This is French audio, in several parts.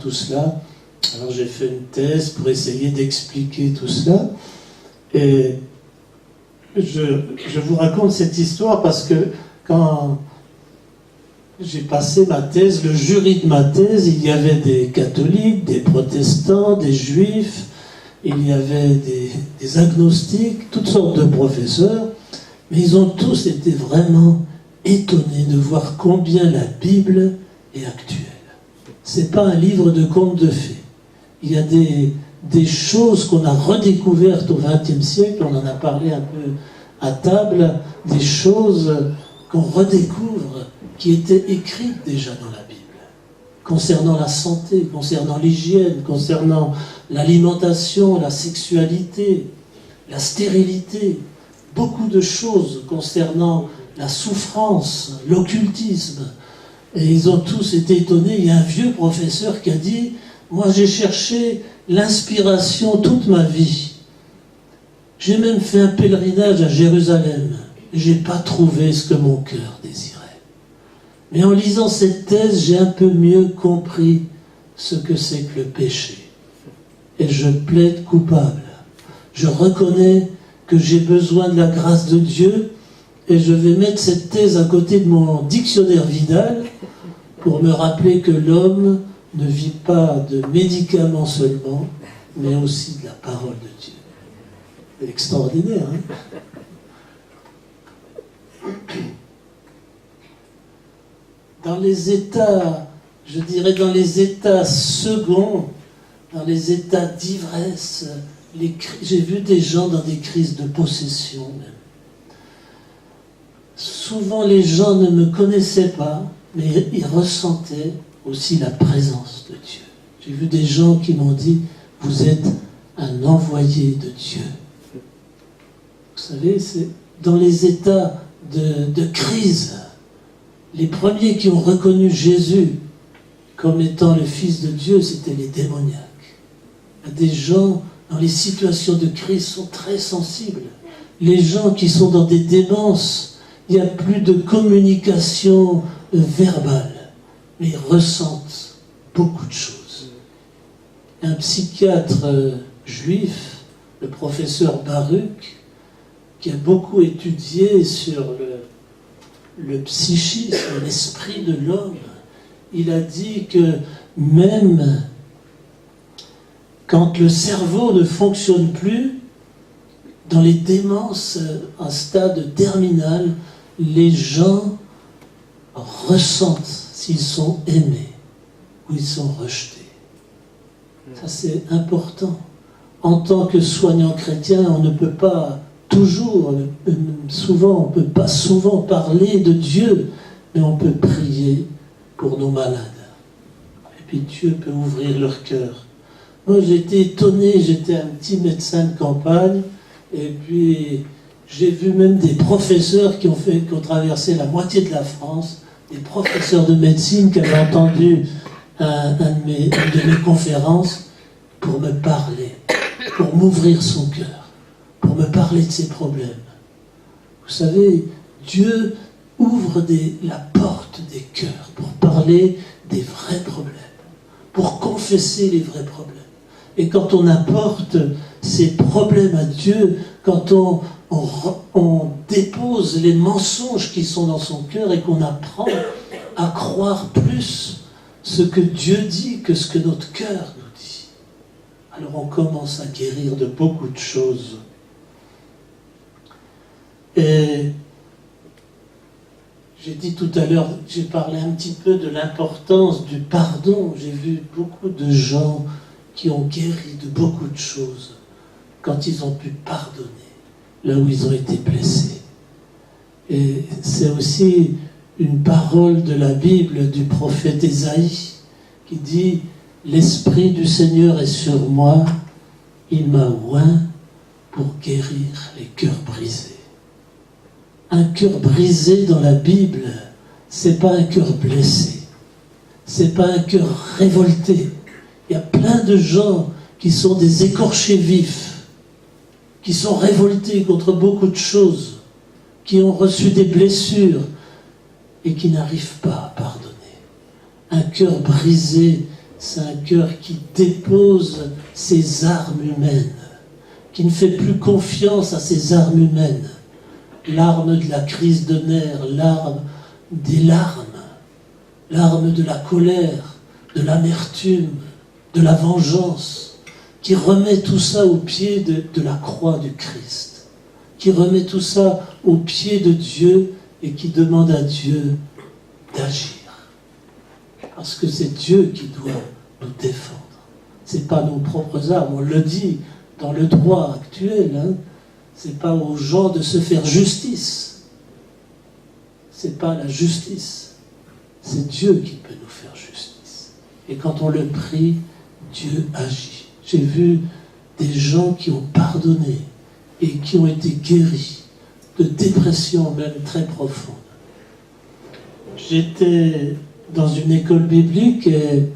tout cela. Alors j'ai fait une thèse pour essayer d'expliquer tout cela. Et je vous raconte cette histoire parce que quand j'ai passé ma thèse, le jury de ma thèse, il y avait des catholiques, des protestants, des juifs, il y avait des agnostiques, toutes sortes de professeurs, mais ils ont tous été vraiment étonnés de voir combien la Bible est actuelle. C'est pas un livre de contes de fées. Il y a des choses qu'on a redécouvertes au XXe siècle, on en a parlé un peu à table, des choses qu'on redécouvre qui étaient écrites déjà dans la Bible, concernant la santé, concernant l'hygiène, concernant l'alimentation, la sexualité, la stérilité, beaucoup de choses concernant la souffrance, l'occultisme. Et ils ont tous été étonnés. Il y a un vieux professeur qui a dit « Moi j'ai cherché l'inspiration toute ma vie. J'ai même fait un pèlerinage à Jérusalem. J'ai pas trouvé ce que mon cœur désirait. Mais en lisant cette thèse, j'ai un peu mieux compris ce que c'est que le péché. Et je plaide coupable. Je reconnais que j'ai besoin de la grâce de Dieu et je vais mettre cette thèse à côté de mon dictionnaire Vidal pour me rappeler que l'homme ne vit pas de médicaments seulement, mais aussi de la parole de Dieu. » C'est extraordinaire, hein? Dans les états, je dirais dans les états seconds, dans les états d'ivresse, j'ai vu des gens dans des crises de possession même. Souvent les gens ne me connaissaient pas, mais ils ressentaient aussi la présence de Dieu. J'ai vu des gens qui m'ont dit « Vous êtes un envoyé de Dieu ». Vous savez, c'est dans les états de crise. Les premiers qui ont reconnu Jésus comme étant le Fils de Dieu, c'était les démoniaques. Des gens dans les situations de crise sont très sensibles. Les gens qui sont dans des démences, il n'y a plus de communication verbale, mais ils ressentent beaucoup de choses. Un psychiatre juif, le professeur Baruch, qui a beaucoup étudié sur le psychisme, l'esprit de l'homme, il a dit que même quand le cerveau ne fonctionne plus, dans les démences à stade terminal, les gens ressentent s'ils sont aimés ou ils sont rejetés. Ça, c'est important. En tant que soignant chrétien, on ne peut pas toujours, souvent, on ne peut pas souvent parler de Dieu, mais on peut prier pour nos malades. Et puis Dieu peut ouvrir leur cœur. Moi, j'étais étonné, j'étais un petit médecin de campagne, et puis j'ai vu même des professeurs qui ont traversé la moitié de la France, des professeurs de médecine qui avaient entendu une de mes conférences pour me parler, pour m'ouvrir son cœur, pour me parler de ses problèmes. Vous savez, Dieu ouvre la porte des cœurs pour parler des vrais problèmes, pour confesser les vrais problèmes. Et quand on apporte ces problèmes à Dieu, quand on dépose les mensonges qui sont dans son cœur et qu'on apprend à croire plus ce que Dieu dit que ce que notre cœur nous dit, alors on commence à guérir de beaucoup de choses. Et j'ai dit tout à l'heure, j'ai parlé un petit peu de l'importance du pardon. J'ai vu beaucoup de gens qui ont guéri de beaucoup de choses quand ils ont pu pardonner là où ils ont été blessés. Et c'est aussi une parole de la Bible du prophète Ésaïe qui dit « L'Esprit du Seigneur est sur moi, il m'a oint pour guérir les cœurs brisés. » Un cœur brisé dans la Bible, c'est pas un cœur blessé, c'est pas un cœur révolté. Il y a plein de gens qui sont des écorchés vifs, qui sont révoltés contre beaucoup de choses, qui ont reçu des blessures et qui n'arrivent pas à pardonner. Un cœur brisé, c'est un cœur qui dépose ses armes humaines, qui ne fait plus confiance à ses armes humaines. L'arme de la crise de nerfs, l'arme des larmes, l'arme de la colère, de l'amertume, de la vengeance, qui remet tout ça au pied de la croix du Christ, qui remet tout ça au pied de Dieu et qui demande à Dieu d'agir. Parce que c'est Dieu qui doit nous défendre. Ce n'est pas nos propres armes. On le dit dans le droit actuel. Ce n'est pas aux gens de se faire justice. Ce n'est pas la justice. C'est Dieu qui peut nous faire justice. Et quand on le prie, Dieu agit. J'ai vu des gens qui ont pardonné et qui ont été guéris de dépression même très profonde. J'étais dans une école biblique et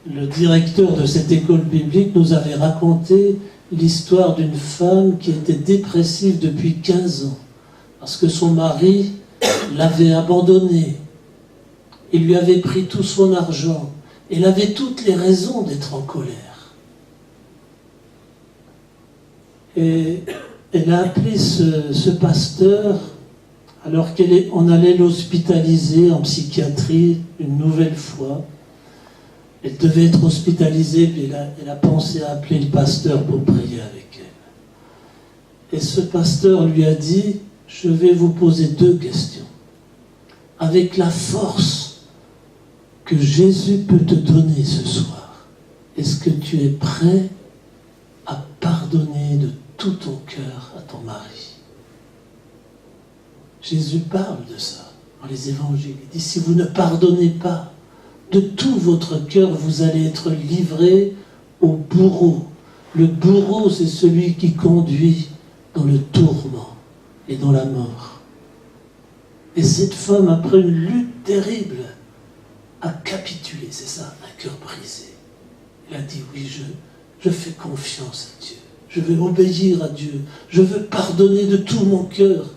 le directeur de cette école biblique nous avait raconté l'histoire d'une femme qui était dépressive depuis 15 ans parce que son mari l'avait abandonnée. Il lui avait pris tout son argent. Elle avait toutes les raisons d'être en colère. Et elle a appelé ce pasteur alors qu'on allait l'hospitaliser en psychiatrie une nouvelle fois. Elle devait être hospitalisée, puis elle a pensé à appeler le pasteur pour prier avec elle. Et ce pasteur lui a dit, je vais vous poser 2 questions. Avec la force que Jésus peut te donner ce soir, est-ce que tu es prêt à pardonner de tout ton cœur à ton mari? Jésus parle de ça dans les évangiles. Il dit, si vous ne pardonnez pas de tout votre cœur, vous allez être livré au bourreau. Le bourreau, c'est celui qui conduit dans le tourment et dans la mort. Et cette femme, après une lutte terrible, a capitulé, c'est ça, un cœur brisé. Elle a dit, oui, je fais confiance à Dieu. Je vais obéir à Dieu. Je veux pardonner de tout mon cœur.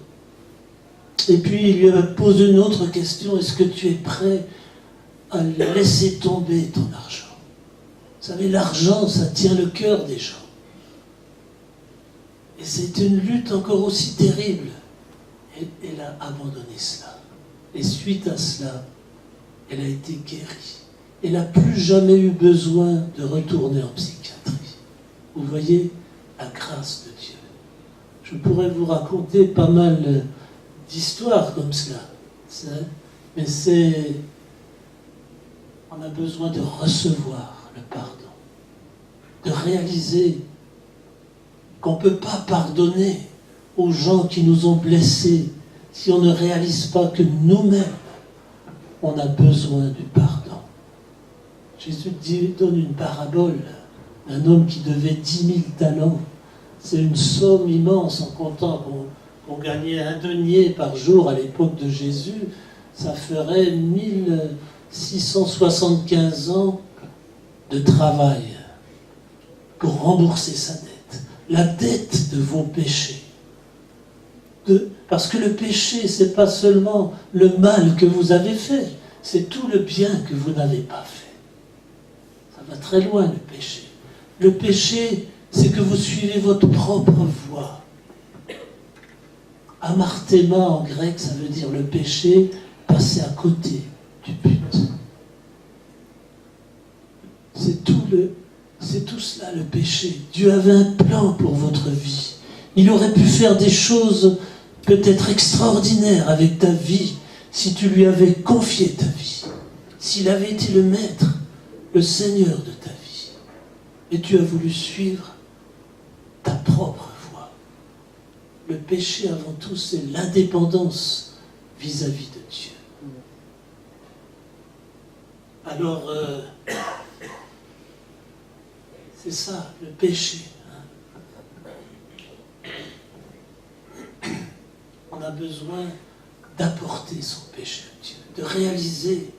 Et puis il lui a posé une autre question, est-ce que tu es prêt à laisser tomber ton argent? Vous savez, l'argent, ça tient le cœur des gens. Et c'est une lutte encore aussi terrible. Et elle a abandonné cela. Et suite à cela, elle a été guérie. Elle n'a plus jamais eu besoin de retourner en psychiatrie. Vous voyez la grâce de Dieu. Je pourrais vous raconter pas mal d'histoires comme cela. Mais on a besoin de recevoir le pardon. De réaliser qu'on ne peut pas pardonner aux gens qui nous ont blessés si on ne réalise pas que nous-mêmes, on a besoin du pardon. Jésus donne une parabole d'un homme qui devait 10 000 talents. C'est une somme immense en comptant qu'on gagnait 1 denier par jour à l'époque de Jésus. Ça ferait 1675 ans de travail pour rembourser sa dette. La dette de vos péchés. Parce que le péché, ce n'est pas seulement le mal que vous avez fait, c'est tout le bien que vous n'avez pas fait. Ça va très loin, le péché. Le péché, c'est que vous suivez votre propre voie. Amarthéma, en grec, ça veut dire le péché, passer à côté du but. C'est tout cela, le péché. Dieu avait un plan pour votre vie. Il aurait pu faire des choses peut-être extraordinaires avec ta vie si tu lui avais confié ta vie. S'il avait été le maître, le Seigneur de ta vie. Et tu as voulu suivre ta propre voie. Le péché, avant tout, c'est l'indépendance vis-à-vis de Dieu. Alors, c'est ça, le péché. On a besoin d'apporter son péché à Dieu, de réaliser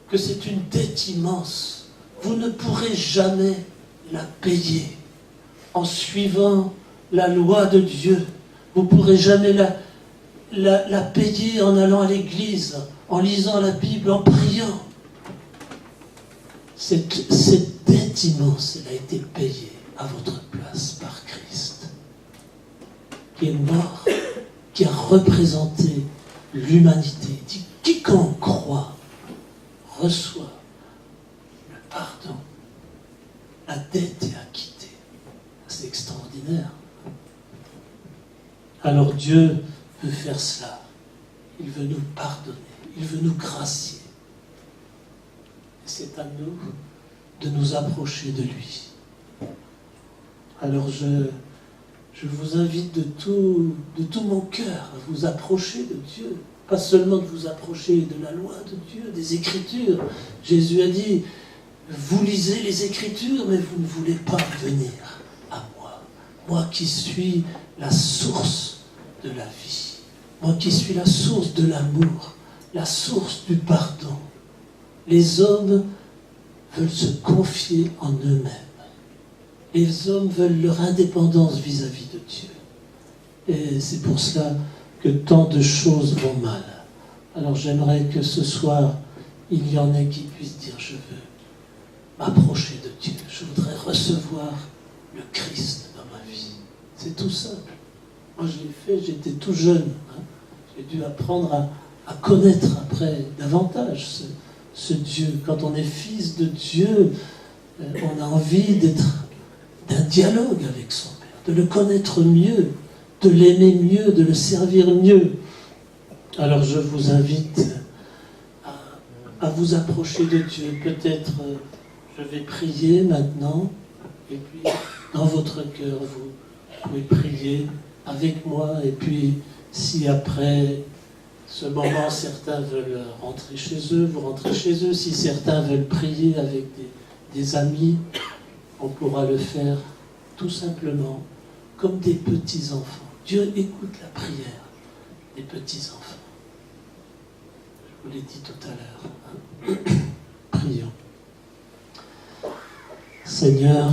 que c'est une dette immense. Vous ne pourrez jamais la payer en suivant la loi de Dieu. Vous ne pourrez jamais la payer en allant à l'église, en lisant la Bible, en priant. cette dette immense, elle a été payée à votre place par Christ, qui est mort, qui a représenté l'humanité. Il dit, quiconque croit reçoit le pardon. La dette est acquittée. C'est extraordinaire. Alors Dieu veut faire cela. Il veut nous pardonner. Il veut nous gracier. Et c'est à nous de nous approcher de lui. Alors je vous invite de tout mon cœur à vous approcher de Dieu. Pas seulement de vous approcher de la loi de Dieu, des Écritures. Jésus a dit, vous lisez les Écritures, mais vous ne voulez pas venir à moi. Moi qui suis la source de la vie. Moi qui suis la source de l'amour, la source du pardon. Les hommes veulent se confier en eux-mêmes. Les hommes veulent leur indépendance vis-à-vis de Dieu. Et c'est pour cela que tant de choses vont mal. Alors j'aimerais que ce soir, il y en ait qui puissent dire, je veux m'approcher de Dieu. Je voudrais recevoir le Christ dans ma vie. C'est tout simple. Moi je l'ai fait, j'étais tout jeune. J'ai dû apprendre à connaître après davantage ce Dieu. Quand on est fils de Dieu, on a envie d'un dialogue avec son Père, de le connaître mieux, de l'aimer mieux, de le servir mieux. Alors je vous invite à vous approcher de Dieu. Peut-être je vais prier maintenant, et puis dans votre cœur, vous pouvez prier avec moi, et puis si après ce moment, certains veulent rentrer chez eux, vous rentrez chez eux. Si certains veulent prier avec des amis, on pourra le faire tout simplement comme des petits-enfants. Dieu écoute la prière des petits-enfants. Je vous l'ai dit tout à l'heure. Prions. Seigneur,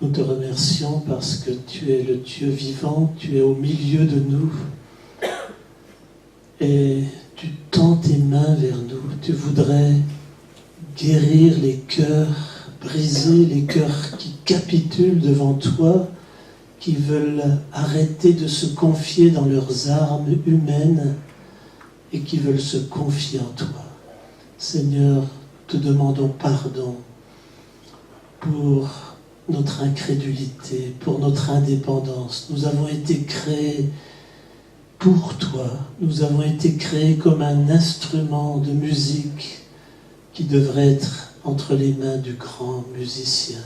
nous te remercions parce que tu es le Dieu vivant, tu es au milieu de nous. Et tu tends tes mains vers nous. Tu voudrais guérir les cœurs, briser les cœurs qui capitulent devant toi, qui veulent arrêter de se confier dans leurs armes humaines et qui veulent se confier en toi. Seigneur, te demandons pardon pour notre incrédulité, pour notre indépendance. Nous avons été créés pour toi. Nous avons été créés comme un instrument de musique qui devrait être entre les mains du grand musicien.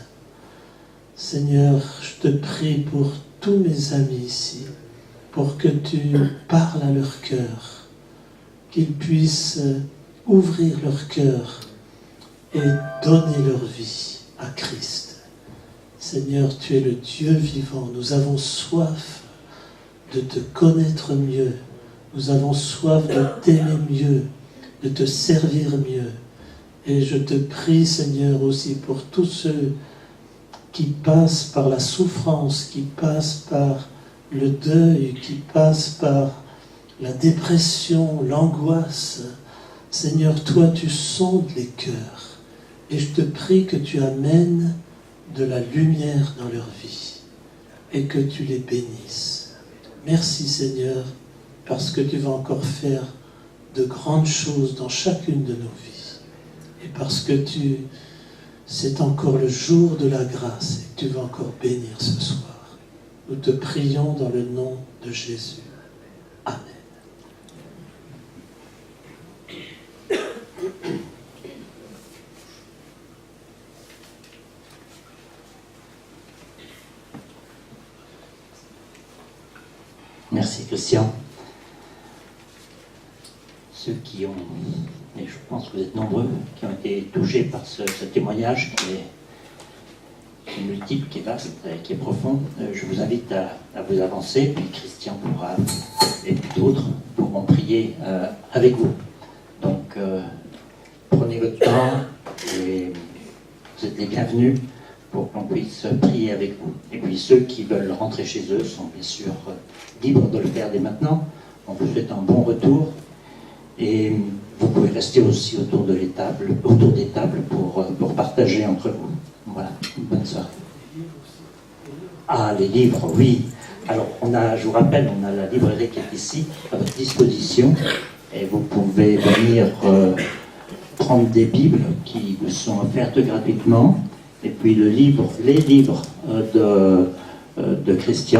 Seigneur, je te prie pour tous mes amis ici, pour que tu parles à leur cœur, qu'ils puissent ouvrir leur cœur et donner leur vie à Christ. Seigneur, tu es le Dieu vivant. Nous avons soif de te connaître mieux. Nous avons soif de t'aimer mieux, de te servir mieux. Et je te prie, Seigneur, aussi pour tous ceux qui passent par la souffrance, qui passent par le deuil, qui passent par la dépression, l'angoisse. Seigneur, toi, tu sondes les cœurs. Et je te prie que tu amènes de la lumière dans leur vie et que tu les bénisses. Merci, Seigneur, parce que tu vas encore faire de grandes choses dans chacune de nos vies. Et parce que c'est encore le jour de la grâce et que tu vas encore bénir ce soir. Nous te prions dans le nom de Jésus. Amen. Merci Christian. Ceux qui ont, et je pense que vous êtes nombreux, qui ont été touchés par ce témoignage qui est multiple, qui est vaste, qui est profond, je vous invite à vous avancer, puis Christian pourra, et puis d'autres pourront prier avec vous. Donc prenez votre temps et vous êtes les bienvenus pour qu'on puisse prier avec vous. Et puis ceux qui veulent rentrer chez eux sont bien sûr libres de le faire dès maintenant. On vous souhaite un bon retour. Et vous pouvez rester aussi autour des tables pour partager entre vous. Voilà, une bonne soirée. Ah, les livres, oui. Alors, je vous rappelle, on a la librairie qui est ici, à votre disposition, et vous pouvez venir prendre des Bibles qui vous sont offertes gratuitement, et puis les livres de Christian.